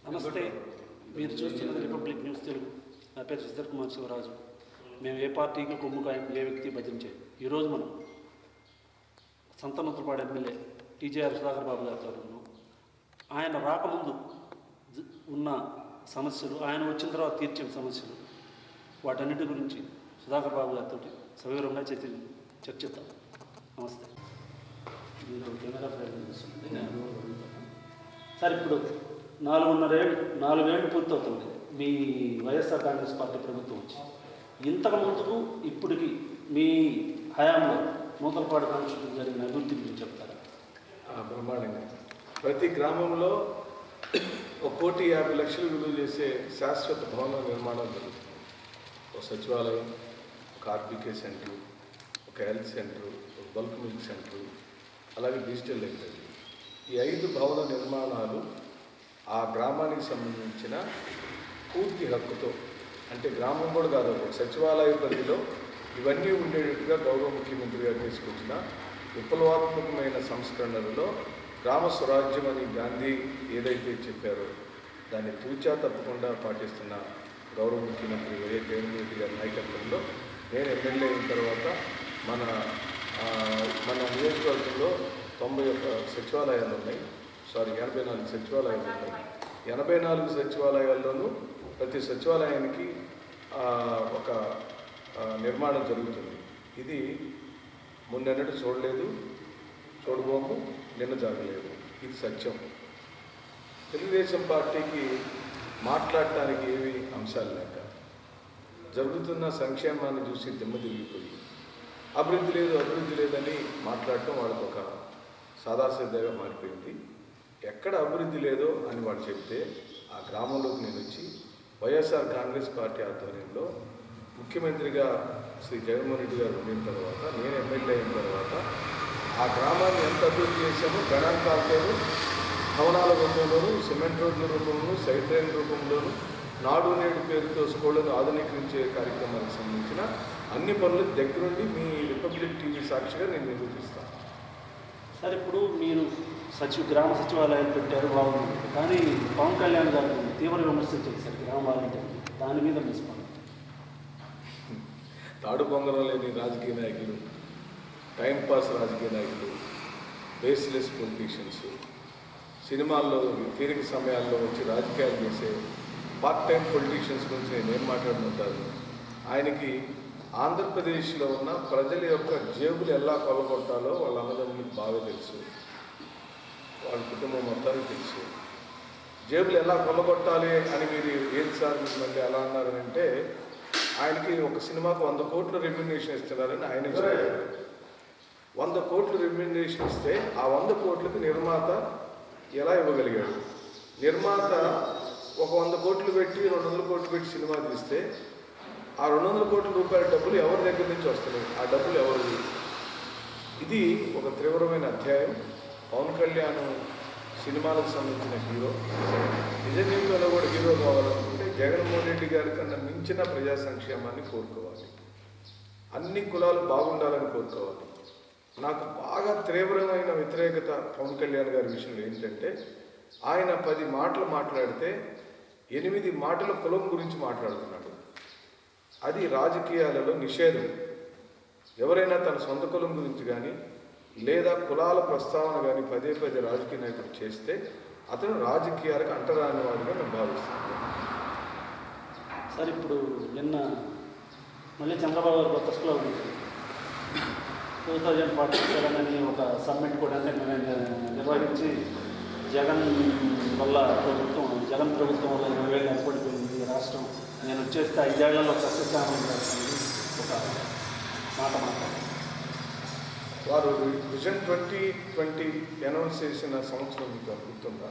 నమస్తే, మీరు చూస్తున్నది రిపబ్లిక్ న్యూస్ తెలుగు. నా పేరు సిద్ధర్ కుమార్ శివరాజు. మేము ఏ పార్టీకి కొమ్ము కాయం, ఏ వ్యక్తి భజన చేయం. ఈరోజు మనం సంతనూతలపాడు ఎమ్మెల్యే టీజేఆర్ సుధాకర్ బాబు గారితో ఉన్నాం. ఆయన రాకముందు ఉన్న సమస్యలు, ఆయన వచ్చిన తర్వాత తీర్చిన సమస్యలు, వాటన్నిటి గురించి సుధాకర్ బాబు గారితో సవివరంగా చర్చిద్దాం. నమస్తే. మీరు కెమెరా ప్రయత్నిస్తుంది. సార్, ఇప్పుడు 4.5 ఏళ్ళు పూర్తవుతుంది మీ వైఎస్ఆర్ కాంగ్రెస్ పార్టీ ప్రభుత్వం వచ్చి. ఇంతకు ముందుకు ఇప్పటికి మీ హయాంలో నూతలపాడు కాన్స్టిట్యూషన్ జరిగిన అభివృద్ధి గురించి చెప్తారా? బ్రహ్మాండంగా ప్రతి గ్రామంలో 1,50,00,000 విలువ చేసే శాశ్వత భవన నిర్మాణం జరుగుతుంది. ఒక సచివాలయం, ఒక ఆర్బీకే సెంటర్, ఒక హెల్త్ సెంటర్, ఒక బల్క్ మిల్క్ సెంటర్, అలాగే డిజిటల్ లైబ్రరీ. ఈ 5 భవన నిర్మాణాలు ఆ గ్రామానికి సంబంధించిన పూర్తి హక్కుతో, అంటే గ్రామం కూడా కాదు, ఒక సచివాలయ పరిధిలో ఇవన్నీ ఉండేటట్టుగా గౌరవ ముఖ్యమంత్రి గారు తీసుకొచ్చిన విప్లవాత్మకమైన సంస్కరణలలో గ్రామ స్వరాజ్యం అని గాంధీ ఏదైతే చెప్పారో దాన్ని తూచా తప్పకుండా పాటిస్తున్న గౌరవ ముఖ్యమంత్రి వైఎస్ జగన్మోహన్ రెడ్డి గారి నాయకత్వంలో నేను ఎమ్మెల్యే అయిన తర్వాత మన నియోజకవర్గంలో 91 సచివాలయాలు ఉన్నాయి. 84 సచివాలయాలు ఉన్నాయి. 84 సచివాలయాల్లోనూ ప్రతి సచివాలయానికి ఒక నిర్మాణం జరుగుతుంది. ఇది ముందెన్నడూ చూడలేదు, చూడబోము, నిన్న జరగలేదు. ఇది సత్యం. తెలుగుదేశం పార్టీకి మాట్లాడటానికి ఏమి అంశాలు లేక జరుగుతున్న సంక్షేమాన్ని చూసి దిమ్మ తిరిగిపోయి అభివృద్ధి లేదని మాట్లాడటం వాళ్ళకు ఒక సాదాసీదాగా మారిపోయింది. ఎక్కడ అభివృద్ధి లేదో అని వాళ్ళు చెప్తే ఆ గ్రామంలోకి నేను వచ్చి వైఎస్ఆర్ కాంగ్రెస్ పార్టీ ఆధ్వర్యంలో ముఖ్యమంత్రిగా శ్రీ జగన్మోహన్ రెడ్డి గారు ఉండిన తర్వాత, నేను ఎమ్మెల్యే అయిన తర్వాత ఆ గ్రామాన్ని ఎంత అభివృద్ధి చేశామో గణాంకాలతోనూ, భవనాల రూపంలోనూ, సిమెంట్ రోడ్ల రూపంలోనూ, సైడ్ డ్రైన్ రూపంలోనూ, నాడు నేడు పేరుతో స్కూళ్లను ఆధునీకరించే కార్యక్రమానికి సంబంధించిన అన్ని పనులు దగ్గరుండి మీ రిపబ్లిక్ టీవీ సాక్షిగా నేను నిరూపిస్తాను. సార్, ఇప్పుడు మీరు గ్రామ సచివాలయాలు పెట్టారు, బాగుంది. కానీ పవన్ కళ్యాణ్ గారు తీవ్ర విమర్శలు చేశారు గ్రామాలంటే. దాని మీద మిస్పండి. తాడు పొంగరం లేని రాజకీయ నాయకులు, టైంపాస్ రాజకీయ నాయకులు, బేస్లెస్ పొలిటీషియన్స్, సినిమాల్లో తీరిక సమయాల్లో వచ్చి రాజకీయాలు చేసే పార్ట్ టైం పొలిటీషియన్స్ గురించి నేను మాట్లాడుతుంటాను. ఆయనకి ఆంధ్రప్రదేశ్లో ఉన్న ప్రజల యొక్క జేబులు ఎలా కొల్లగొట్టాలో వాళ్ళ అన్నదమ్ములకు బాగా తెలుసు, వాళ్ళ కుటుంబం మొత్తానికి తెలుసు. జేబులు ఎలా కొల్లగొట్టాలి అని మీరు ఏంటి సార్ మళ్ళీ ఎలా అన్నారంటే, ఆయనకి ఒక సినిమాకు 100 కోట్ల రెమ్యునరేషన్ ఇస్తున్నారని ఆయన చెప్పారు. 100 కోట్ల రెమ్యునరేషన్ ఇస్తే ఆ 100 కోట్లకి నిర్మాత ఎలా ఇవ్వగలిగాడు? నిర్మాత ఒక 100 కోట్లు పెట్టి 200 కోట్లు పెట్టి సినిమా తీస్తే ఆ 200 కోట్ల రూపాయల డబ్బులు ఎవరి దగ్గర నుంచి వస్తున్నాయి? ఆ డబ్బులు ఎవరిది? ఇది ఒక తీవ్రమైన అధ్యాయం. పవన్ కళ్యాణ్ సినిమాలకు సంబంధించిన హీరో, నిజ జీవితంలో కూడా హీరో కావాలనుకుంటే జగన్మోహన్ రెడ్డి గారి కన్నా మించిన ప్రజా సంక్షేమాన్ని కోరుకోవాలి. అన్ని కులాలు బాగుండాలని కోరుకోవాలి. నాకు బాగా తీవ్రమైన వ్యతిరేకత పవన్ కళ్యాణ్ గారి విషయంలో ఏంటంటే, ఆయన 10 మాటలు మాట్లాడితే 8 మాటలు కులం గురించి మాట్లాడుతున్నాడు. అది రాజకీయాలలో నిషేధం. ఎవరైనా తన సొంత కులం గురించి కానీ లేదా కులాల ప్రస్తావన కానీ పదే రాజకీయ నాయకుడు చేస్తే అతను రాజకీయాలకు అంటరాని వాడిగా నేను భావిస్తున్నాను. సార్, ఇప్పుడు నిన్న మళ్ళీ చంద్రబాబు గారు కొత్త స్కూల్ 2047 అని ఒక సమ్మిట్ కూడా నిర్వహించి జగన్ ప్రభుత్వం వల్ల 20,000 ఏర్పడిపోయింది రాష్ట్రం. నేను వచ్చేస్తే 5 ఏళ్లలో సస్యశ్యామం చేస్తుంది ఒక మాట మాట్లాడారు. వారు విజన్ 2020 అనౌన్స్ చేసిన సంవత్సరం మీకు గుర్తుందా?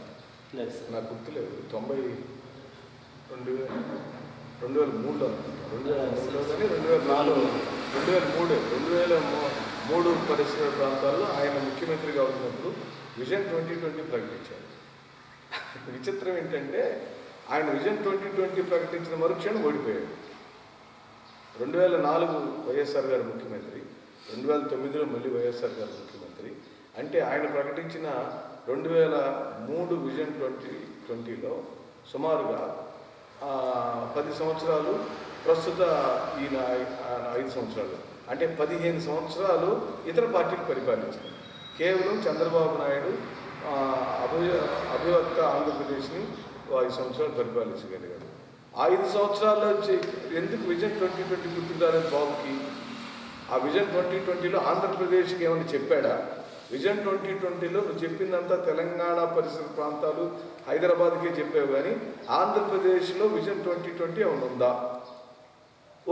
లేదు సార్, నాకు గుర్తులేదు. 2003 పరిసర ప్రాంతాల్లో ఆయన ముఖ్యమంత్రిగా ఉన్నప్పుడు విజన్ 2020 ప్రకటించారు. విచిత్రం ఏంటంటే, ఆయన విజన్ 2020 ప్రకటించిన మరుక్షణం ఓడిపోయాడు. 2004 వైఎస్ఆర్ గారు ముఖ్యమంత్రి, 2009లో మళ్ళీ వైఎస్ఆర్ గారు ముఖ్యమంత్రి. అంటే ఆయన ప్రకటించిన 2003 విజన్ 2020లో సుమారుగా 10 సంవత్సరాలు, ప్రస్తుత ఈయన 5 సంవత్సరాలు, అంటే 15 సంవత్సరాలు ఇతర పార్టీలు పరిపాలించారు. కేవలం చంద్రబాబు నాయుడు అభివక్త ఆంధ్రప్రదేశ్ని 5 సంవత్సరాలు పరిపాలించగలిగారు. ఆ 5 సంవత్సరాల్లో ఎందుకు విజన్ 2020 గుర్తురాలేదు బాబుకి? ఆ విజన్ 2020లో ఆంధ్రప్రదేశ్కి ఏమైనా చెప్పాడా? విజన్ 2020లో నువ్వు చెప్పిందంతా తెలంగాణ పరిసర ప్రాంతాలు, హైదరాబాద్కే చెప్పావు, కానీ ఆంధ్రప్రదేశ్లో విజన్ 2020 ఏమైనా ఉందా?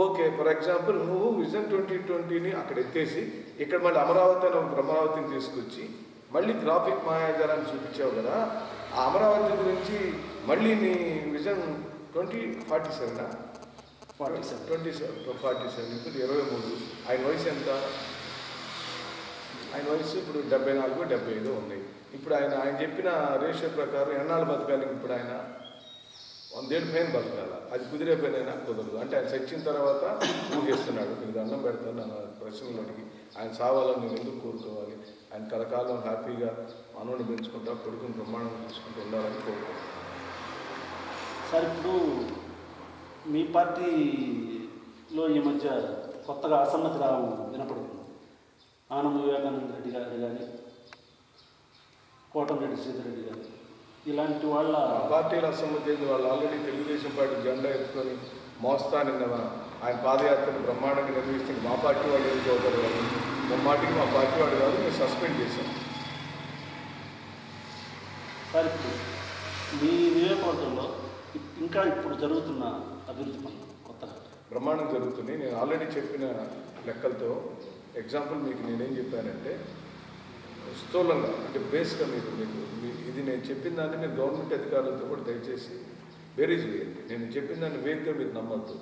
ఓకే, ఫర్ ఎగ్జాంపుల్ నువ్వు విజన్ 2020ని అక్కడ ఎత్తేసి ఇక్కడ మళ్ళీ అమరావతిని తీసుకొచ్చి మళ్ళీ గ్రాఫిక్ మాయాజాలాన్ని చూపించావు కదా. ఆ అమరావతి గురించి మళ్ళీ నీ విజన్ 2047 ఇప్పుడు 23. ఆయన వయసు ఎంత? ఆయన వయసు ఇప్పుడు 74, 75 ఉన్నాయి. ఇప్పుడు ఆయన చెప్పిన రేషియో ప్రకారం ఎన్నాళ్ళు బతకాలి? ఇప్పుడు ఆయన 100 ఏళ్ళ పైన బతకాల. అది కుదిరే పైన కుదరదు. అంటే ఆయన చచ్చిన తర్వాత ఊహేస్తున్నాడు. మీకు దండం పెడతాను నన్ను ప్రశ్నలు అడిగి. ఆయన సావాలని నేను ఎందుకు కోరుకోవాలి? ఆయన కలకాలం హ్యాపీగా మనోని పెంచుకుంటా, కొడుకుని బ్రహ్మాండం తీసుకుంటూ ఉండాలని కోరుకుంటున్నాను. సార్, ఇప్పుడు మీ పార్టీలో ఈ మధ్య కొత్తగా అసమ్మతి వినపడుతుంది. ఆనం వివేకానంద రెడ్డి గారు కానీ, కోటమిరెడ్డి శ్రీధర్ రెడ్డి గారు, ఇలాంటి వాళ్ళ పార్టీల అసమ్మతి వాళ్ళు ఆల్రెడీ తెలుగుదేశం పార్టీ జెండా ఎత్తుకొని మోస్తా నిన్న ఆయన పాదయాత్రను బ్రహ్మాండంగా నిర్వహిస్తుంది. మా పార్టీ వాళ్ళు ఏం చదువుతారు? వాళ్ళు మాటికి మా పార్టీ వాళ్ళు కాదు, మేము సస్పెండ్ చేశాం. సార్, ఇప్పుడు మీ నియోజకవర్గంలో ఇంకా ఇప్పుడు జరుగుతున్న అభివృద్ధి పనులు కొత్తగా బ్రహ్మాండం జరుగుతుంది. నేను ఆల్రెడీ చెప్పిన లెక్కలతో ఎగ్జాంపుల్ మీకు నేనేం చెప్పానంటే, స్థూలంగా అంటే బేస్గా మీకు ఇది నేను చెప్పిన దాన్ని మీరు గవర్నమెంట్ అధికారులతో కూడా దయచేసి బేరీజ్ వేయండి. నేను చెప్పిన దాన్ని వేగ్గా మీరు నమ్మద్దు.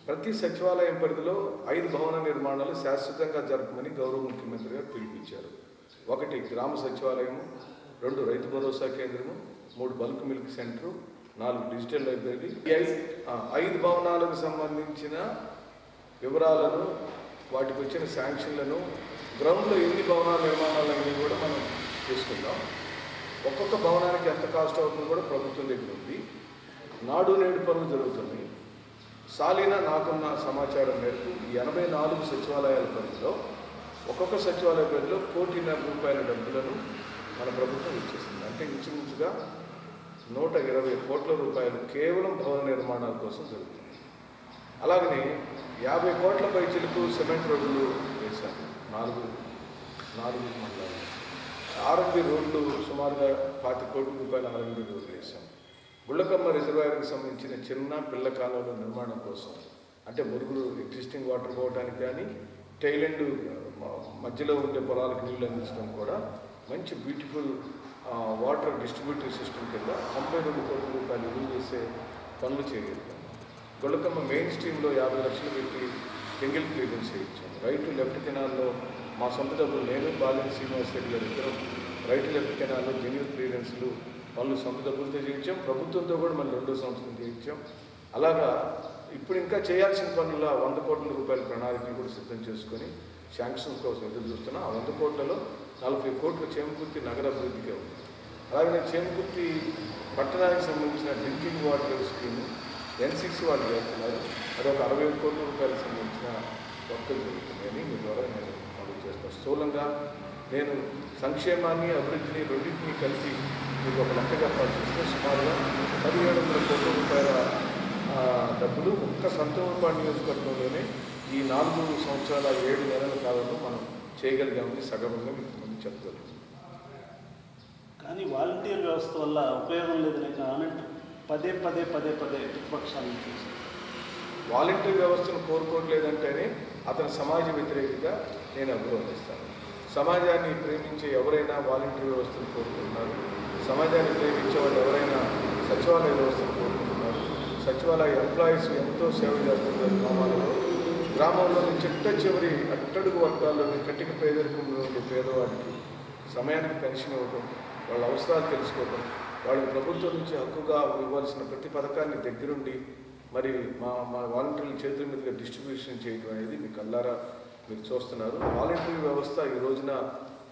ప్రతి సచివాలయం పరిధిలో 5 భవన నిర్మాణాలు శాశ్వతంగా జరపమని గౌరవ ముఖ్యమంత్రి గారు పిలిపించారు. 1 గ్రామ సచివాలయము, 2 రైతు భరోసా కేంద్రము, 3 bulk milk centre, 4 digital library. 5 భవనాలకు సంబంధించిన వివరాలను, వాటికి వచ్చిన శాంక్షన్లను, గ్రౌండ్లో ఎన్ని భవనాల నిర్మాణాలన్నీ కూడా మనం తీసుకుందాం. ఒక్కొక్క భవనానికి ఎంత కాస్ట్ అవుతుందో కూడా ప్రభుత్వం దగ్గర ఉంది. నాడు నేడు పనులు జరుగుతున్నాయి. సాలీనా నాకున్న సమాచారం మేరకు 84 సచివాలయాల పరిధిలో ఒక్కొక్క సచివాలయ పరిధిలో ₹1,50,00,000 డబ్బులను మన ప్రభుత్వం ఇచ్చేసింది. అంటే ఇంచుమించుగా ₹120 కోట్ల కేవలం భవన నిర్మాణాల కోసం జరుగుతుంది. అలాగనే 50 కోట్ల పైచిలకు సిమెంట్ రోడ్లు వేశాము. 4 మండలాలు. R&B రోడ్లు సుమారుగా ₹20 కోట్ల R&B రోడ్లు వేశాము. గుళ్ళకమ్మ రిజర్వాయర్కి సంబంధించిన చిన్న పిల్ల కాలువల నిర్మాణం కోసం, అంటే మురుగులు ఎగ్జిస్టింగ్ వాటర్ పోవడానికి కానీ, టైలెండ్ మధ్యలో ఉండే పొలాలకు నీళ్ళు అందించడం కూడా మంచి బ్యూటిఫుల్ వాటర్ డిస్ట్రిబ్యూటరీ సిస్టమ్ కింద ₹92 కోట్ల విలువ చేసే పనులు చేయగలుగుతాం. గుళ్ళకమ్మ మెయిన్ స్ట్రీమ్లో 50 లక్షలు పెట్టి సింగిల్ క్లియరెన్స్ చేయించాం. రైట్ లెఫ్ట్ కెనాల్లో మా సొంత డబ్బులు, నేను బాలినేని శ్రీనివాస్ రెడ్డి గారు ఇద్దరం రైట్ లెఫ్ట్ కెనాల్లో జెన్యూన్ క్లియరెన్స్లు పనులు సొంత డబ్బులతో చేయించాం. ప్రభుత్వంతో కూడా మళ్ళీ 2వ సంవత్సరం చేయించాం. అలాగా ఇప్పుడు ఇంకా చేయాల్సిన పనుల ₹100 కోట్ల ప్రణాళికలు కూడా సిద్ధం చేసుకొని శాంక్షన్ కోసం ఎదురు చూస్తున్నాం. ఆ 100 కోట్లలో 40 కోట్లు చేమకుర్తి నగర అభివృద్ధికే ఉంది. అలాగే చేమకుర్తి పట్టణానికి సంబంధించిన డ్రింకింగ్ వాటర్ స్కీము NCC వాళ్ళు చేస్తున్నారు. అది ఒక ₹60 కోట్ల సంబంధించిన వర్కులు జరుగుతున్నాయని మీ ద్వారా నేను అమలు చేస్తాను. స్థూలంగా నేను సంక్షేమాన్ని, అభివృద్ధిని రెండింటినీ కలిపి మీకు ఒక లెక్క చెప్పాల్సి వస్తే సుమారుగా ₹1,700 కోట్ల డబ్బులు ఒక్క సంతోషపాడు నియోజకవర్గంలోనే ఈ 4 సంవత్సరాల 7 నెలల కాలంలో మనం చేయగలిగామని సగర్వంగా మీకు ముందు చెప్పగలుగుతాం. కానీ వాలంటీర్ వ్యవస్థ వల్ల ఉపయోగం లేదని గవర్నమెంట్ పదే ప్రతిపక్షాలను చూస్తుంది. వాలంటీర్ వ్యవస్థను కోరుకోవట్లేదంటేనే అతని సమాజ వ్యతిరేకగా నేను అభివర్ణిస్తాను. సమాజాన్ని ప్రేమించే ఎవరైనా వాలంటీర్ వ్యవస్థను కోరుకుంటున్నారు. సమాజాన్ని ప్రేమించే వాళ్ళు ఎవరైనా సచివాలయ వ్యవస్థను కోరుకుంటున్నారు. సచివాలయ ఎంప్లాయీస్ ఎంతో సేవ చేస్తున్నారు. గ్రామంలోని చిట్ట చివరి అట్టడుగు వర్గాల్లోని కటిక పేదరికంలో ఉండే పేదవాడికి సమయానికి పెన్షన్ ఇవ్వడం, వాళ్ళ అవసరాలు తెలుసుకోవడం, వాళ్ళకి ప్రభుత్వం నుంచి హక్కుగా ఇవ్వాల్సిన ప్రతి పథకాన్ని దగ్గరుండి మరి మా వాలంటీర్ల చేతుల మీదుగా డిస్ట్రిబ్యూషన్ చేయడం అనేది మీ కళ్ళారా మీరు చూస్తున్నారు. వాలంటీర్ వ్యవస్థ ఈ రోజున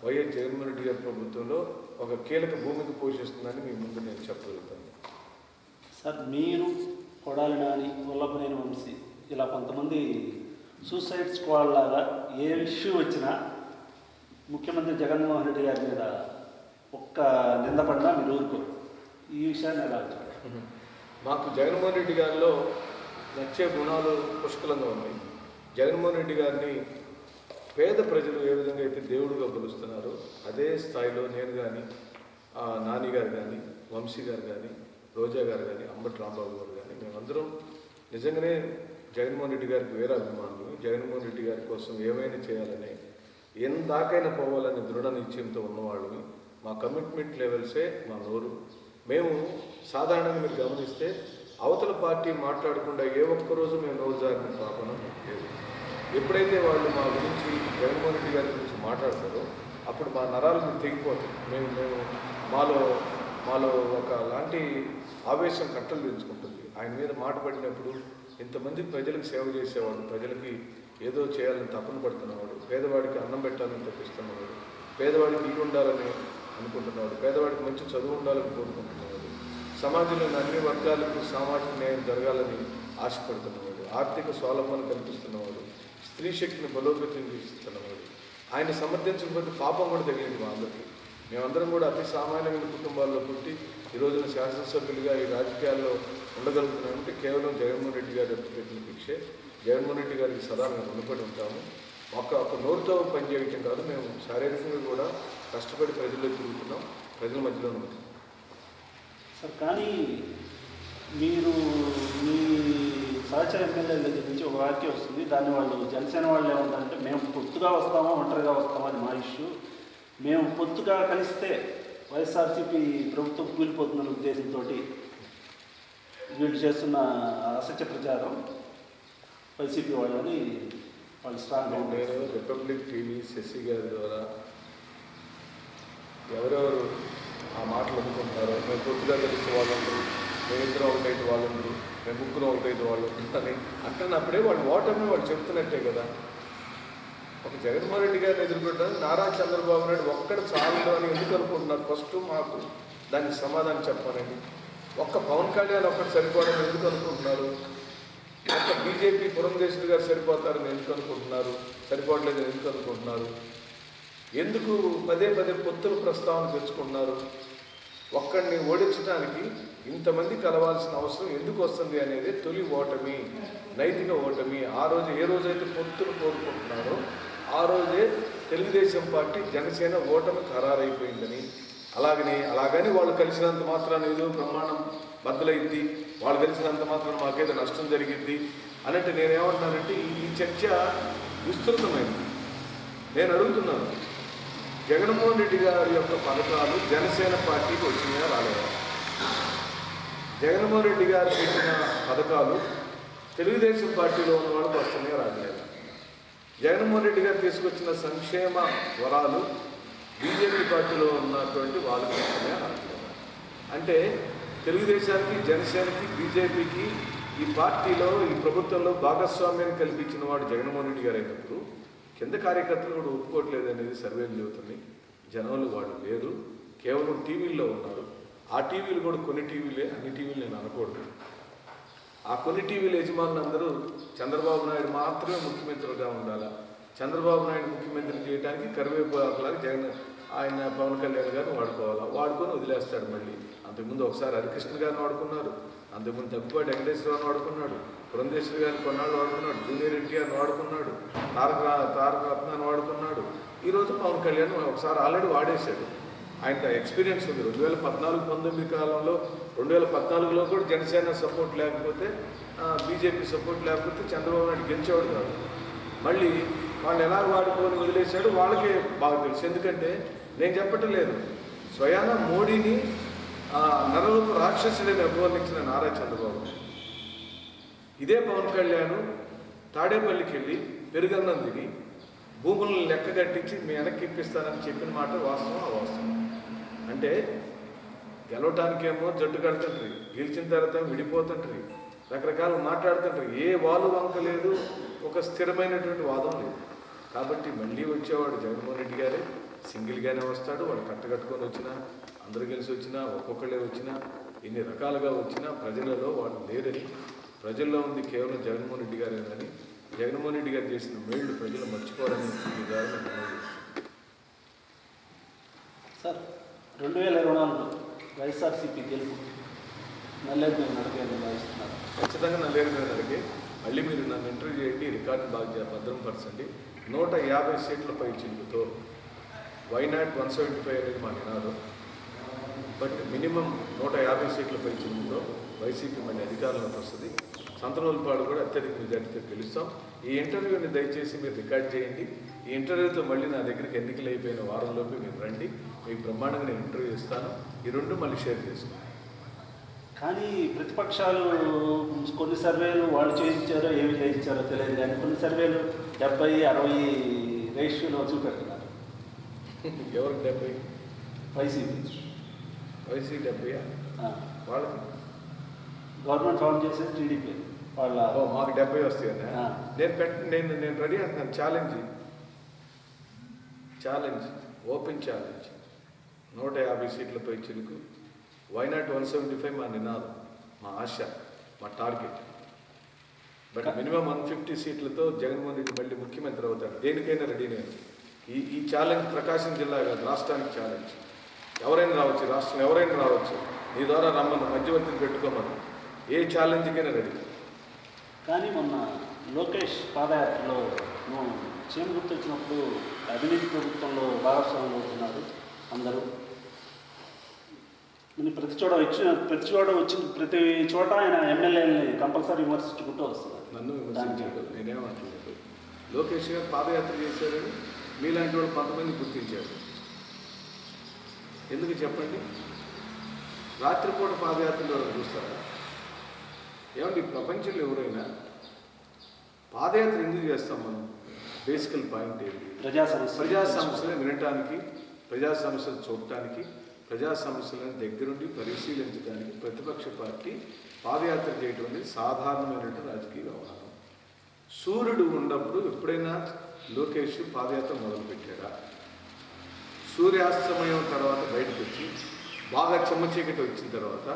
వైఎస్ జగన్మోహన్ రెడ్డి గారి ప్రభుత్వంలో ఒక కీలక భూమిక పోషిస్తుందని మీ ముందు నేను చెప్పగలుగుతాను. సార్ మీరు కొడాలి నాని, వల్లభనేని వంశీ ఇలా కొంతమంది సూసైడ్ స్క్వాడ్ లాగా ఏ ఇష్యూ వచ్చినా ముఖ్యమంత్రి జగన్మోహన్ రెడ్డి గారి మీద ఒక్క నిందపడినా మీరు ఊరుకోరు. ఈ విషయాన్ని ఎలా వచ్చారు? మాకు జగన్మోహన్ రెడ్డి గారిలో నచ్చే గుణాలు పుష్కలంగా ఉన్నాయి. జగన్మోహన్ రెడ్డి గారిని పేద ప్రజలు ఏ విధంగా అయితే దేవుడిగా కొలుస్తున్నారో అదే స్థాయిలో నేను కానీ, నాని గారు కానీ, వంశీ గారు కానీ, రోజా గారు కానీ, అంబటి రాంబాబు గారు కానీ, మేమందరం నిజంగానే జగన్మోహన్ రెడ్డి గారికి వేరే అభిమానులు. జగన్మోహన్ రెడ్డి గారి కోసం ఏమైనా చేయాలని, ఎందాకైనా పోవాలని దృఢ నిశ్చయంతో ఉన్నవాళ్ళని. మా కమిట్మెంట్ లెవెల్సే మా నోరు. మేము సాధారణంగా మీరు గమనిస్తే అవతల పార్టీ మాట్లాడకుండా ఏ ఒక్కరోజు మేము నోరు జారిన పాపన లేదు. ఎప్పుడైతే వాళ్ళు మా గురించి జగన్మోహన్ రెడ్డి గారి గురించి మాట్లాడతారో అప్పుడు మా నరాలు మీరు తెగిపోతాయి. మేము మాలో ఒక లాంటి ఆవేశం కట్టలు తెచ్చుకుంటుంది. ఆయన మీద మాట పడినప్పుడు ఇంతమంది ప్రజలకు సేవ చేసేవాడు, ప్రజలకి ఏదో చేయాలని తపన పడుతున్నవాడు, పేదవాడికి అన్నం పెట్టాలని తప్పిస్తున్నవాడు, పేదవాడికి ఇల్లు ఉండాలని అనుకుంటున్నాడు, పేదవాడికి మంచి చదువు ఉండాలని కోరుకుంటున్నవాడు, సమాజంలోని అన్ని వర్గాలకు సామాజిక న్యాయం జరగాలని ఆశపడుతున్నవాడు, ఆర్థిక స్వావలంబన కల్పిస్తున్నవాడు, స్త్రీ శక్తిని బలోపేతం చేస్తున్నవాడు. ఆయన సమర్థించకపోతే పాపం కూడా తగిలింది మా అందరికీ. మేమందరం కూడా అతి సామాన్యమైన కుటుంబాల్లో పుట్టి ఈ రోజున శాసనసభ్యులుగా ఈ రాజకీయాల్లో ఉండగలుగుతున్నామంటే కేవలం జగన్మోహన్ రెడ్డి గారి పెట్టిన భిక్షే. జగన్మోహన్ రెడ్డి గారికి సదా మేము రుణపడి ఉంటాము. ఒక నోరుతో పనిచేయటం కాదు, మేము శారీరకంగా కూడా కష్టపడి ప్రజల్లో తిరుగుతున్నాం, ప్రజల మధ్యలో ఉంటున్నాం సార్. కానీ మీరు మీ సహచర ఎమ్మెల్యేల దగ్గర నుంచి ఒక వాక్యం వస్తుంది, దాన్ని వాళ్ళు జనసేన వాళ్ళు ఏమంటారంటే మేము పొత్తుగా వస్తామా ఒంటరిగా వస్తామా అని మా ఇష్యూ. మేము పొత్తుగా కలిస్తే వైఎస్ఆర్సీపీ ప్రభుత్వం కూలిపోతుందన్న ఉద్దేశంతో వీళ్ళు చేస్తున్న అసత్య ప్రచారం వైసీపీ వాళ్ళని వాళ్ళు స్ట్రాంగ్గా నేను రిపబ్లిక్ టీవీ శశి గారి ద్వారా ఎవరెవరు ఆ మాటలు అనుకుంటారో మేము పొద్దుగా కలిసి వాళ్ళు ఉండరు, మేమిద్దరం ఒకటైతే వాళ్ళు ఉండరు, మేము ముగ్గురం ఒకటైతే వాళ్ళు ఉండరు అని అంటున్నప్పుడే వాళ్ళు ఓటమి వాళ్ళు చెప్తున్నట్టే కదా. ఒక జగన్మోహన్ రెడ్డి గారిని ఎదుర్కొంటారు, నారా చంద్రబాబు నాయుడు ఒక్కడ చాలు అని ఎందుకు అనుకుంటున్నారు? ఫస్ట్ మాకు దానికి సమాధానం చెప్పాలండి. ఒక్క పవన్ కళ్యాణ్ ఒక్కటి సరిపోవడం ఎందుకు అనుకుంటున్నారు? ఒక్క బీజేపీ పురంధేశ్వరి గారు సరిపోతారని ఎందుకు అనుకుంటున్నారు? సరిపోవట్లేదని ఎందుకు అనుకుంటున్నారు? ఎందుకు పదే పదే పొత్తుల ప్రస్తావన తెచ్చుకుంటున్నారు? ఒక్కడిని ఓడించడానికి ఇంతమంది కలవాల్సిన అవసరం ఎందుకు వస్తుంది అనేది తొలి ఓటమి, నైతిక ఓటమి. ఆ రోజు ఏ రోజైతే పొత్తులు కోరుకుంటున్నారో ఆ రోజే తెలుగుదేశం పార్టీ జనసేన ఓటమి ఖరారైపోయిందని, అలాగని వాళ్ళు కలిసినంత మాత్రాన ఏదో ప్రమాణం బద్దలైంది, వాళ్ళు కలిసినంత మాత్రం మాకేదో నష్టం జరిగింది అన్నట్టు నేనేమంటున్నానంటే ఈ చర్చ విస్తృతమైంది. నేను అడుగుతున్నాను, జగన్మోహన్ రెడ్డి గారి యొక్క పథకాలు జనసేన పార్టీకి వచ్చినాయా రాలేదా? జగన్మోహన్ రెడ్డి గారు పెట్టిన పథకాలు తెలుగుదేశం పార్టీలో ఉన్న వాళ్ళకి వస్తున్నాయా రాలేదా? జగన్మోహన్ రెడ్డి గారు తీసుకొచ్చిన సంక్షేమ వరాలు బీజేపీ పార్టీలో ఉన్నటువంటి వాళ్ళకి వస్తున్నాయా రాలేదా? అంటే తెలుగుదేశానికి, జనసేనకి, బీజేపీకి ఈ పార్టీలో ఈ ప్రభుత్వంలో భాగస్వామ్యాన్ని కల్పించిన వాడు జగన్మోహన్ రెడ్డి గారు అయినప్పుడు కింద కార్యకర్తలు కూడా ఒప్పుకోవట్లేదు అనేది సర్వేలు చెబుతున్నాయి. జనంలో వాళ్ళు లేరు, కేవలం టీవీల్లో ఉన్నారు. ఆ టీవీలు కూడా కొన్ని టీవీలే, అన్ని టీవీలు నేను అనకూడదు. ఆ కొన్ని టీవీల యజమానులు అందరూ చంద్రబాబు నాయుడు మాత్రమే ముఖ్యమంత్రిగా ఉండాలా, చంద్రబాబు నాయుడు ముఖ్యమంత్రి చేయడానికి కరివేపాకులాగా ఆయన పవన్ కళ్యాణ్ గారిని వాడుకొని వదిలేస్తాడు. మళ్ళీ అంతకుముందు ఒకసారి హరికృష్ణ గారిని వాడుకున్నారు, అంతకుముందు దగ్గుబాటి వెంకటేశ్వరరావుని వాడుకున్నాడు, పురంధేశ్వరి గారిని కొన్నాళ్ళు వాడుకున్నాడు, జూనియర్ ఎన్టీఆర్ని వాడుకున్నాడు, తారక రత్నాన్ని వాడుకున్నాడు. ఈరోజు పవన్ కళ్యాణ్ ఒకసారి ఆల్రెడీ వాడేశాడు. ఆయనకు ఎక్స్పీరియన్స్ ఉంది. 2014-19 కాలంలో 2014లో కూడా జనసేన సపోర్ట్ లేకపోతే, బీజేపీ సపోర్ట్ లేకపోతే చంద్రబాబు నాయుడు గెలిచేవాడు కాదు. మళ్ళీ వాళ్ళు ఎలా వాడుకొని వదిలేశాడు వాళ్ళకే బాగా తెలుసు. ఎందుకంటే నేను చెప్పటం లేదు, స్వయాన మోడీని నరరూప రాక్షసుడిని అభివర్ణించిన నారా చంద్రబాబు, ఇదే పవన్ కళ్యాణ్ తాడేపల్లికి వెళ్ళి పెరుగన్నం తిని భూములను లెక్క కట్టించి మీ వెనక్కి ఇప్పిస్తానని చెప్పిన మాట వాస్తవం, అవాస్తవం. అంటే గెలవటానికేమో జట్టు కడుతుంటారు, గెలిచిన తర్వాత విడిపోతుంటారు, రకరకాలు మాట్లాడుతుంటారు. ఏ వాలు వంక లేదు, ఒక స్థిరమైనటువంటి వాదం లేదు. కాబట్టి మళ్ళీ వచ్చేవాడు జగన్మోహన్ రెడ్డి గారే, సింగిల్గానే వస్తాడు. వాడు కట్టకట్టుకొని వచ్చినా, అందరూ కలిసి వచ్చినా, ఒక్కొక్కళ్ళే వచ్చినా ఎన్ని రకాలుగా వచ్చినా ప్రజలలో వాళ్ళు లేరని, ప్రజల్లో ఉంది కేవలం జగన్మోహన్ రెడ్డి గారేనని, జగన్మోహన్ రెడ్డి గారు చేసిన మేళ్లు ప్రజలు మర్చిపోవాలని ఈ దారిని నిర్ణయం. సార్ 2024లో వైఎస్ఆర్సీపీ గెలుపు నల్లేరు మీద నడిపేది భావిస్తున్నారు. ఖచ్చితంగా నల్లేరు మీద నడిపే. మళ్ళీ మీరు నన్ను ఇంటర్వ్యూ చేయండి, రికార్డు బాగా భద్రపరచండి. 150 సీట్లపై చిలుపుతో వైనాట్ 175 అనేది మా నినాదం. బట్ మినిమం 150 సీట్లపై చిలుపుతో వైసీపీ మళ్ళీ అధికారంలోకి వస్తుంది. సంతనోల్పాడు కూడా అత్యధిక మెజార్టీతో గెలుస్తాం. ఈ ఇంటర్వ్యూని దయచేసి మీరు రికార్డ్ చేయండి. ఈ ఇంటర్వ్యూతో మళ్ళీ నా దగ్గరికి ఎన్నికలు అయిపోయిన వారంలోపు మీరు రండి, మీకు బ్రహ్మాండంగా నేను ఇంటర్వ్యూ ఇస్తాను. ఈ రెండు మళ్ళీ షేర్ చేసుకుంటాను. కానీ ప్రతిపక్షాలు కొన్ని సర్వేలు వాళ్ళు చేయించారో ఏమి చేయించారో తెలియదు, కానీ కొన్ని సర్వేలు 70-60 రేషియోలో చూపెడుతున్నారు. ఎవరికి 70? వైసీపీ 70 వాళ్ళకి గవర్నమెంట్ ఫామ్ చేసేది టీడీపీ వాళ్ళ. మాకు 70 వస్తాయన్నా. నేను రెడీ అంటున్నాను. ఛాలెంజ్ ఓపెన్ ఛాలెంజ్ 150 సీట్లపై చిలుకు. వైనాట్ 175 మా నినాదం, మా ఆశ, మా టార్గెట్. బట్ మినిమం 150 సీట్లతో జగన్మోహన్ రెడ్డి మళ్ళీ ముఖ్యమంత్రి అవుతాడు. దేనికైనా రెడీ నేను. ఈ ఛాలెంజ్ ప్రకాశం జిల్లా కాదు, రాష్ట్రానికి ఛాలెంజ్. ఎవరైనా రావచ్చు, రాష్ట్రం ఎవరైనా రావచ్చు. నీ ద్వారా రమ్మను, మధ్యవర్తిని పెట్టుకోమను, ఏ ఛాలెంజ్కైనా రెడీ. కానీ మొన్న లోకేష్ పాదయాత్రలో చేను గుర్తొచ్చినప్పుడు అవినీతి ప్రభుత్వంలో భాగస్వాములు అవుతున్నారు అందరూ. ప్రతి చోట ప్రతి చోట ఆయన ఎమ్మెల్యేలని కంపల్సరీ విమర్శించుకుంటూ వస్తున్నారు. నన్ను విమర్శించాడు, నేనేమంటలేదు. లోకేష్ గారు పాదయాత్ర చేశారని మీలాంటి వాళ్ళు కొంతమంది గుర్తించారు. ఎందుకు చెప్పండి? రాత్రిపూట పాదయాత్రలో చూస్తారా? ఏమండి, ప్రపంచంలో ఎవరైనా పాదయాత్ర ఎందుకు చేస్తాం మనం? బేసికల్ పాయింట్ ఏంటి? ప్రజా సమస్యలు వినటానికి, ప్రజా సమస్యలు చూడటానికి, ప్రజా సమస్యలను దగ్గరుండి పరిశీలించడానికి ప్రతిపక్ష పార్టీ పాదయాత్ర చేయడం అనేది సాధారణమైనటువంటి రాజకీయ వ్యవహారం. సూర్యుడు ఉన్నప్పుడు ఎప్పుడైనా లోకేష్ పాదయాత్ర మొదలుపెట్టారా? సూర్యాస్తమయం తర్వాత బయటకు వచ్చి బాగా చెమ్మ చీకటి వచ్చిన తర్వాత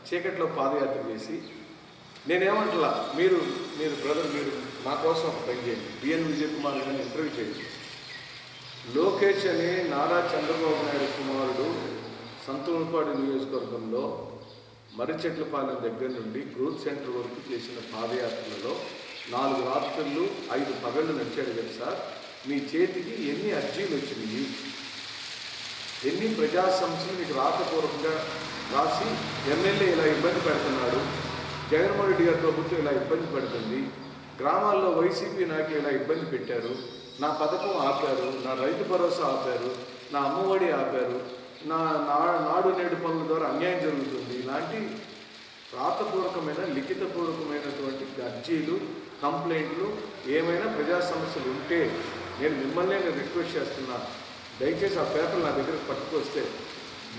చీకటిలో పాదయాత్ర చేసి, నేనేమంటలా, మీరు బ్రదర్ మీరు మా కోసం ఒక పని చేయండి, బిఎన్ విజయ్ కుమార్ గారిని ఇంటర్వ్యూ చేయండి. లోకేష్ అనే నారా చంద్రబాబు నాయుడు కుమారుడు సంతూర్పాడు నియోజకవర్గంలో మర్రిచెట్లపాలెం దగ్గర నుండి గ్రోత్ సెంటర్ వరకు చేసిన పాదయాత్రలలో 4 రాత్రులు 5 పగళ్ళు నడిచాడు కదా సార్. మీ చేతికి ఎన్ని అర్జీలు వచ్చినాయి, ఎన్ని ప్రజా సమస్యలు మీకు రాతపూర్వకంగా రాసి ఎమ్మెల్యే ఇలా ఇబ్బంది పెడుతున్నాడు, జగన్మోహన్ రెడ్డి గారి ప్రభుత్వం ఇలా ఇబ్బంది పెడుతుంది, గ్రామాల్లో వైసీపీ నాయకులు ఇలా ఇబ్బంది పెట్టారు, నా పథకం ఆపారు, నా రైతు భరోసా ఆపారు, నా అమ్మఒడి ఆపారు, నా నాడు నేడు పనుల ద్వారా అన్యాయం జరుగుతుంది, ఇలాంటి రాతపూర్వకమైన లిఖితపూర్వకమైనటువంటి అర్జీలు, కంప్లైంట్లు, ఏమైనా ప్రజా సమస్యలు ఉంటే నేను మిమ్మల్ని రిక్వెస్ట్ చేస్తున్నా, దయచేసి ఆ పేపర్లు నా దగ్గరకు పట్టుకొస్తే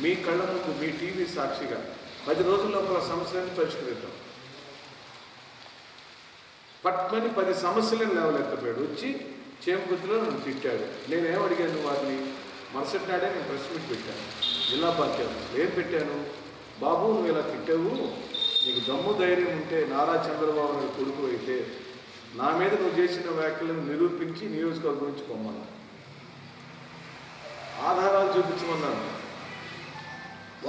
మీ కళ్ళ ముందు మీ టీవీ సాక్షిగా 10 రోజుల లోపల సమస్యలను పరిష్కరిద్దాం. పట్మని 10 సమస్యలను లేవలెత్తపోయాడు. వచ్చి చేమకుర్తిలో నన్ను తిట్టాడు. నేనేం అడిగాను వారిని? మరుసటి నాడే నేను ప్రెస్ మీట్ పెట్టాను జిల్లా పార్టీ ఆఫీస్లో. ఏం పెట్టాను? బాబు నువ్వు ఇలా తిట్టావు, నీకు దమ్ము ధైర్యం ఉంటే నారా చంద్రబాబు నాయుడు కొడుకు అయితే నా మీద నువ్వు చేసిన వ్యాఖ్యలను నిరూపించి నియోజకవర్గం నుంచి పొమ్మన్నా, ఆధారాలు చూపించమన్నాను.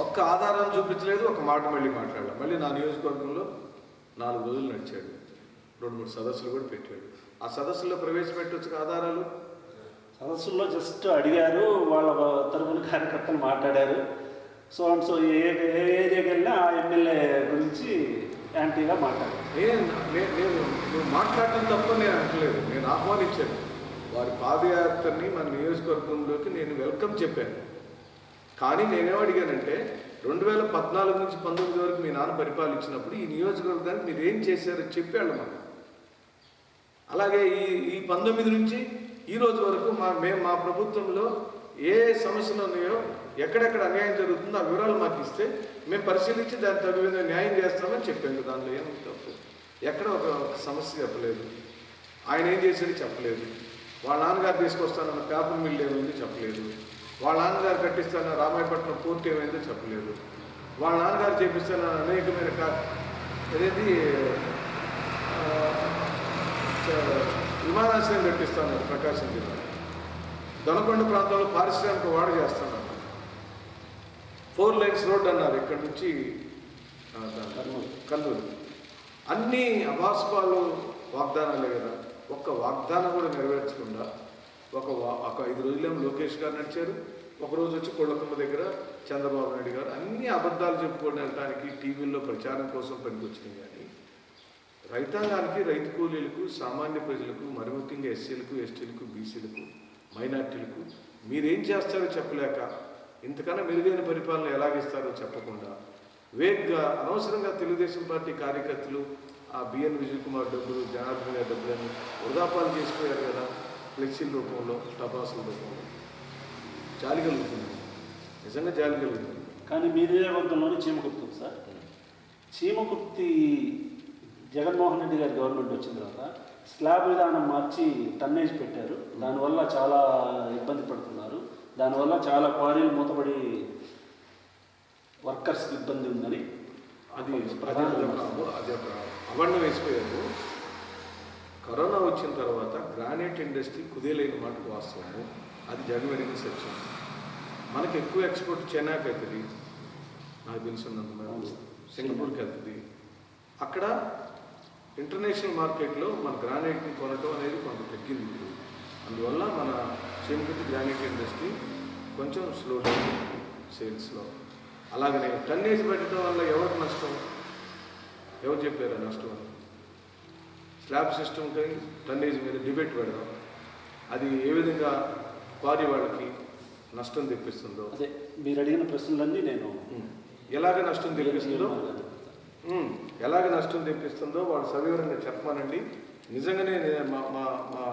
ఒక్క ఆధారాలు చూపించలేదు, ఒక మాట మళ్ళీ మాట్లాడాలి. మళ్ళీ నా నియోజకవర్గంలో 4 రోజులు నడిచాడు, 2-3 సదస్సులు కూడా పెట్టాడు. ఆ సదస్సులో ప్రవేశపెట్టవచ్చు ఆధారాలు. సదస్సుల్లో జస్ట్ అడిగారు, వాళ్ళ తరఫున కార్యకర్తలు మాట్లాడారు. సో అండ్ సో ఏ ఏరియాకి వెళ్ళినా ఆ ఎమ్మెల్యే గురించి యాంటీగా మాట్లాడారు. నువ్వు మాట్లాడటం తప్ప నేను అనట్లేదు, నేను ఆహ్వానించాను. వారి పాదయాత్రని మన నియోజకవర్గంలోకి నేను వెల్కమ్ చెప్పాను. కానీ నేనేం అడిగానంటే 2014 నుంచి 19 వరకు మీ నాన్న పరిపాలించినప్పుడు ఈ నియోజకవర్గానికి మీరు ఏం చేశారో చెప్పాడు మనం. అలాగే ఈ 19 నుంచి ఈ రోజు వరకు మా ప్రభుత్వంలో ఏ సమస్యలు ఉన్నాయో, ఎక్కడెక్కడ అన్యాయం జరుగుతుందో ఆ వివరాలు మాకు ఇస్తే మేము పరిశీలించి దాని తగు విధంగా న్యాయం చేస్తామని చెప్పాను. దానిలో ఏమి తప్పు? ఎక్కడ ఒక సమస్య చెప్పలేదు. ఆయన ఏం చేసేది చెప్పలేదు. వాళ్ళ నాన్నగారు తీసుకొస్తానన్న పేపర్ మిల్లు ఏమైందో చెప్పలేదు. వాళ్ళ నాన్నగారు కట్టిస్తానన్న రామాయపట్నం పోర్టు ఏమైందో చెప్పలేదు. వాళ్ళ నాన్నగారు చేపిస్తున్న అనేకమైన అదేంటి విమానాశ్రయం కట్టిస్తున్నారు ప్రకాశం జిల్లా. దొనకొండ ప్రాంతంలో పారిశ్రామిక వాడ చేస్తున్నారు. 4 లైన్స్ రోడ్ అన్నారు ఇక్కడి నుంచి కర్నూలు. అన్నీ అభాస్పాలు వాగ్దానాలే కదా. ఒక్క వాగ్దానం కూడా నెరవేర్చకుండా ఒక 5 రోజులేమో లోకేష్ గారు నడిచారు, ఒకరోజు వచ్చి కొళ్ళకొమ్మ దగ్గర చంద్రబాబు నాయుడు గారు. అన్ని అబద్ధాలు చెప్పుకోవడానికి టీవీల్లో ప్రచారం కోసం పనికొచ్చినాయి. కానీ రైతాంగానికి, రైతు కూలీలకు, సామాన్య ప్రజలకు, మరి ముఖ్యంగా ఎస్సీలకు, ఎస్టీలకు, బీసీలకు, మైనార్టీలకు మీరేం చేస్తారో చెప్పలేక, ఇంతకన్నా మెరుగైన పరిపాలన ఎలాగిస్తారో చెప్పకుండా వేగ్గా అనవసరంగా తెలుగుదేశం పార్టీ కార్యకర్తలు ఆ బిఎన్ విజయ్ కుమార్ డబ్బులు, జనార్దన్ గారి డబ్బులని వృధాపాలు చేసిపోయారు కదా. ఫ్లెక్సీల రూపంలో, టపాసుల రూపంలో. జాలి కలుగుతుంది, నిజంగా జాలి కలుగుతుంది. కానీ మీ నియోజకవర్గంలోనే చీమకుర్తి సార్. చీమకుర్తి జగన్మోహన్ రెడ్డి గారి గవర్నమెంట్ వచ్చిన తర్వాత స్లాబ్ విధానం మార్చి టన్నేజ్ పెట్టారు. దానివల్ల చాలా ఇబ్బంది పడుతున్నారు. దానివల్ల చాలా క్వారీలు మూతపడి వర్కర్స్కి ఇబ్బంది ఉందని అది ఒక అవర్ణ వేసిపోయారు. కరోనా వచ్చిన తర్వాత గ్రానైట్ ఇండస్ట్రీ కుదేలైన మాటకు వాస్తవము. అది జగమెరిగిన సత్యం. మనకి ఎక్కువ ఎక్స్పోర్ట్ చైనాకి అవుతుంది, నాకు తెలుసున్నంత మేరకు సింగపూర్కి వెళ్తుంది. అక్కడ ఇంటర్నేషనల్ మార్కెట్లో మన గ్రానైట్ని కొనటం అనేది కొంత తగ్గింది. అందువల్ల మన చీమకుర్తి గ్రానైట్ ఇండస్ట్రీ కొంచెం స్లో డౌన్ సేల్స్లో. అలాగనే టన్నేజ్ పెట్టడం వల్ల ఎవరికి నష్టం? ఎవరు చెప్పారు నష్టం అని? స్లాబ్ సిస్టమ్కి టన్నేజ్ మీద డిబేట్ పెడదాం. అది ఏ విధంగా క్వారీ వాళ్ళకి నష్టం తెప్పిస్తుందో, అదే మీరు అడిగిన ప్రశ్నలన్నీ నేను ఎలాగ నష్టం తెప్పిస్తుందో వాళ్ళు సవివరంగా చెప్పమానండి. నిజంగానే మా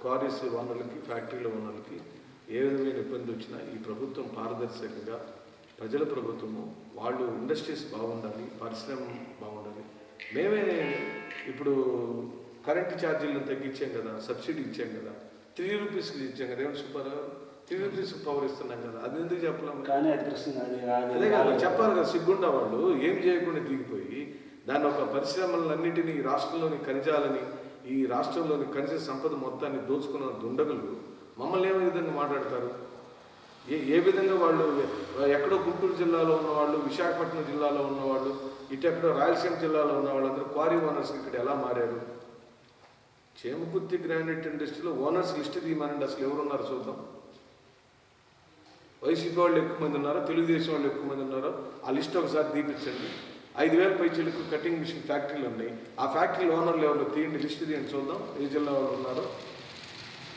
క్వారీస్ ఓనర్లకి, ఫ్యాక్టరీల ఓనర్లకి ఏ విధమైన ఇబ్బంది వచ్చినా ఈ ప్రభుత్వం పారదర్శకంగా, ప్రజల ప్రభుత్వము, వాళ్ళు ఇండస్ట్రీస్ బాగుండాలి, పరిశ్రమ బాగుండాలి. మేమే ఇప్పుడు కరెంటు ఛార్జీలను తగ్గించాం కదా, సబ్సిడీ ఇచ్చాం కదా, 3 రూపీస్కి ఇచ్చాం కదా. ఏమంటే సూపర్ 3 రూపీస్ పవర్ ఇస్తున్నాం కదా. అది ఎందుకు చెప్పలేము? కానీ అది ప్రశ్న అదే కదా చెప్పాలి కదా. సిగ్గుండా వాళ్ళు ఏం చేయకుండా దిగిపోయి దాన్ని ఒక పరిశ్రమలన్నింటినీ, రాష్ట్రంలోని ఖనిజాలని, ఈ రాష్ట్రంలోని ఖనిజ సంపద మొత్తాన్ని దోచుకున్న దుండగులు మమ్మల్ని ఏ విధంగా మాట్లాడతారు? ఏ విధంగా వాళ్ళు ఎక్కడో గుంటూరు జిల్లాలో ఉన్నవాళ్ళు, విశాఖపట్నం జిల్లాలో ఉన్నవాళ్ళు, ఇటెక్కడో రాయలసీమ జిల్లాలో ఉన్న వాళ్ళందరూ క్వారీ ఓనర్స్ ఇక్కడ ఎలా మారారు? చీమకుర్తి గ్రానైట్ ఇండస్ట్రీలో ఓనర్స్ లిస్ట్ తీయమనండి. అసలు ఎవరున్నారు చూద్దాం. వైసీపీ వాళ్ళు ఎక్కువ మంది ఉన్నారో, తెలుగుదేశం వాళ్ళు ఎక్కువ మంది ఉన్నారో ఆ లిస్ట్ ఒకసారి తీపించండి. 5,000 పైచీలకు కటింగ్ మిషన్ ఫ్యాక్టరీలు ఉన్నాయి. ఆ ఫ్యాక్టరీ ఓనర్లు ఎవరు తీయండి, లిస్ట్ తీయండి చూద్దాం. ఏ జిల్లా వాళ్ళు ఉన్నారో,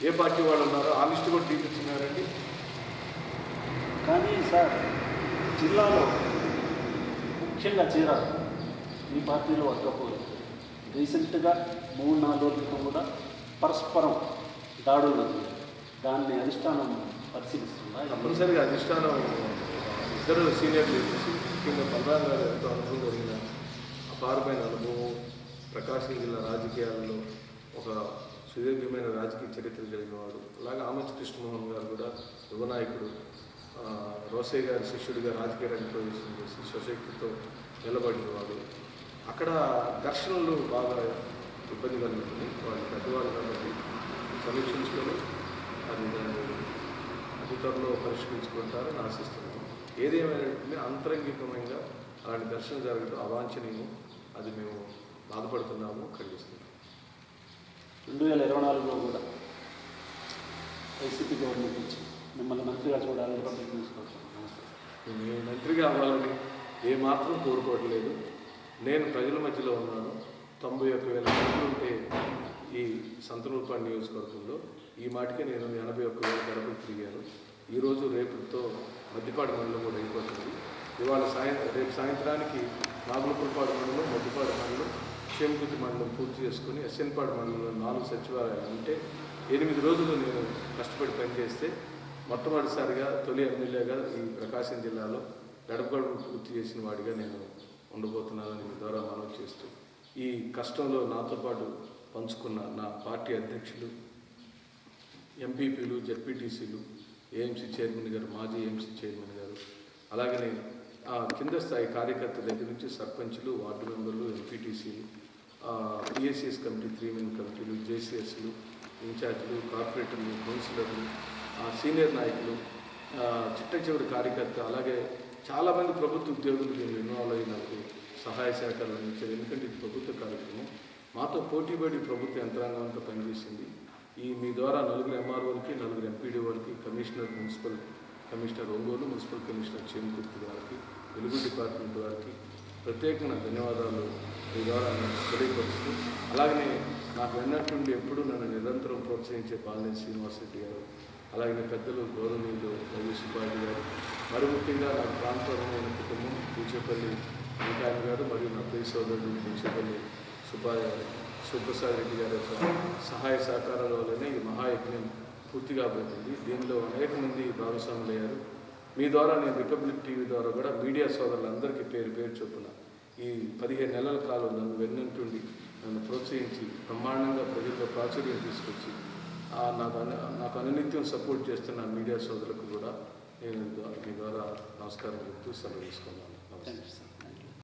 ఏ పార్టీ వాళ్ళు ఉన్నారో ఆ లిస్ట్ కూడా తీపించున్నారండి. కానీ సార్, జిల్లాలో ముఖ్యంగా చీరాల ఈ పార్టీలో వర్కపోలేదు. రీసెంట్గా 3-4 రోజుల క్రితం కూడా పరస్పరం దాడులు, దాన్ని అధిష్టానం పరిశీలిస్తుందా? తప్పనిసరిగా అధిష్టానం ఇద్దరు సీనియర్ లీడర్స్, ముఖ్యంగా బలరాం గారు ఎంతో అనుభవం కలిగిన అపారమైన అనుభవం, ప్రకాశం జిల్లా రాజకీయాల్లో ఒక సుదీర్ఘమైన రాజకీయ చరిత్ర కలిగిన వాడు. అలాగే ఆమంచి కృష్ణమోహన్ గారు కూడా యువనాయకుడు, రోసయ్య గారి శిష్యుడిగా రాజకీయ రంగ ప్రవేశం చేసి సొసైటీతో నిలబడినవాడు. అక్కడ ఘర్షణలు బాగా ఇబ్బంది కలుగుతుంది. వాళ్ళు పెద్దవాళ్ళు కాబట్టి సమీక్షించుకొని అది దాన్ని అధికారులు పరిష్కరించుకుంటారని ఆశిస్తున్నాము. ఏదేమైనా అంతరంగికమైన అలాంటి ఘర్షణ జరగడం అవాంఛనీయం. అది మేము బాధపడుతున్నాము, ఖండిస్తున్నాము. 2024లో కూడా వైసీపీ గవర్నమెంట్ నుంచి మిమ్మల్ని మంత్రిగా చూడాలని పబ్లిక్ తీసుకోవచ్చు. నేను మంత్రిగా అవ్వాలని ఏమాత్రం కోరుకోవట్లేదు. నేను ప్రజల మధ్యలో ఉన్నాను. 91,000 గడపలు ఉంటే ఈ సంతనూరుపాడు నియోజకవర్గంలో ఈ మాటికే నేను 81,000 గడపలు తిరిగాను. ఈరోజు రేపుతో మద్దిపాడు మండలం కూడా అయిపోతుంది. రేపు సాయంత్రానికి నాగులపురపాడు మండలం, మద్దిపాడు మండలం, చీమకుర్తి మండలం పూర్తి చేసుకుని ఎస్ఎన్పాడు మండలంలో 4 సచివాలయాలు ఉంటే 8 రోజులు నేను కష్టపడి పనిచేస్తే మొట్టమొదటిసారిగా తొలి ఎమ్మెల్యేగా ఈ ప్రకాశం జిల్లాలో గడప పూర్తి చేసిన వాడిగా నేను ఉండబోతున్నానని మీ ద్వారా మనవి చేస్తూ, ఈ కష్టంలో నాతో పాటు పంచుకున్న నా పార్టీ అధ్యక్షులు, ఎంపీపీలు, జెడ్పీటీసీలు, ఏఎంసీ చైర్మన్ గారు, మాజీ ఏఎంసీ చైర్మన్ గారు, అలాగనే కింద స్థాయి కార్యకర్తల దగ్గర నుంచి సర్పంచులు, వార్డు మెంబర్లు, ఎంపీటీసీలు, పిఎస్సిఎస్ కమిటీ, 3 మెన్ కమిటీలు, జేసీఎస్లు, ఇన్ఛార్జీలు, కార్పొరేటర్లు, కౌన్సిలర్లు, సీనియర్ నాయకులు, చిట్ట చివరి కార్యకర్త, అలాగే చాలామంది ప్రభుత్వ ఉద్యోగులు దీన్ని ఇన్వాల్వ్ అయ్యి నాకు సహాయ సహకారాలు అందించారు. ఎందుకంటే ఇది ప్రభుత్వ కార్యక్రమం. మాతో పోటీపడి ప్రభుత్వ యంత్రాంగం అంతా పనిచేసింది. మీ ద్వారా 4 ఎంఆర్ఓలకి, 4 ఎంపీడీఓలకి, commissioner, municipal commissioner Ongole, municipal commissioner Chimakurthi వారికి, వెలుగు డిపార్ట్మెంట్ వారికి ప్రత్యేకంగా ధన్యవాదాలు మీ ద్వారా నేను తెలియపరుస్తూ, అలాగనే నాకు వెన్నట్టుండి ఎప్పుడూ నన్ను నిరంతరం ప్రోత్సహించే పాలనే శ్రీనివాసరెడ్డి గారు, అలాగే పెద్దలు గౌరవనీయులు రవి సుబ్బారెడ్డి గారు, మరి ముఖ్యంగా నా ప్రాంతమైన కుటుంబం పూచేపల్లి వెంకయ్య గారు మరియు నా ప్రియ సోదరుడు పూచేపల్లి సుబ్బసాయి రెడ్డి గారి యొక్క సహాయ సహకారాల వల్లనే ఈ మహాయజ్ఞం పూర్తిగా అవుతుంది. దీనిలో అనేక మంది భాగస్వాములయ్యారు. మీ ద్వారా నేను రిపబ్లిక్ టీవీ ద్వారా కూడా మీడియా సోదరులందరికీ పేరు పేరు చొప్పున ఈ 15 నెలల కాలం నన్ను వెన్నంటుండి నన్ను ప్రోత్సహించి బ్రహ్మాండంగా ప్రజల్లో ప్రాచుర్యం తీసుకొచ్చి నాకు అనునిత్యం సపోర్ట్ చేస్తున్న మీడియా సోదరులకు కూడా నేను మీ ద్వారా నమస్కారం చెప్తూ సెలవు తీసుకున్నాను. నమస్తే.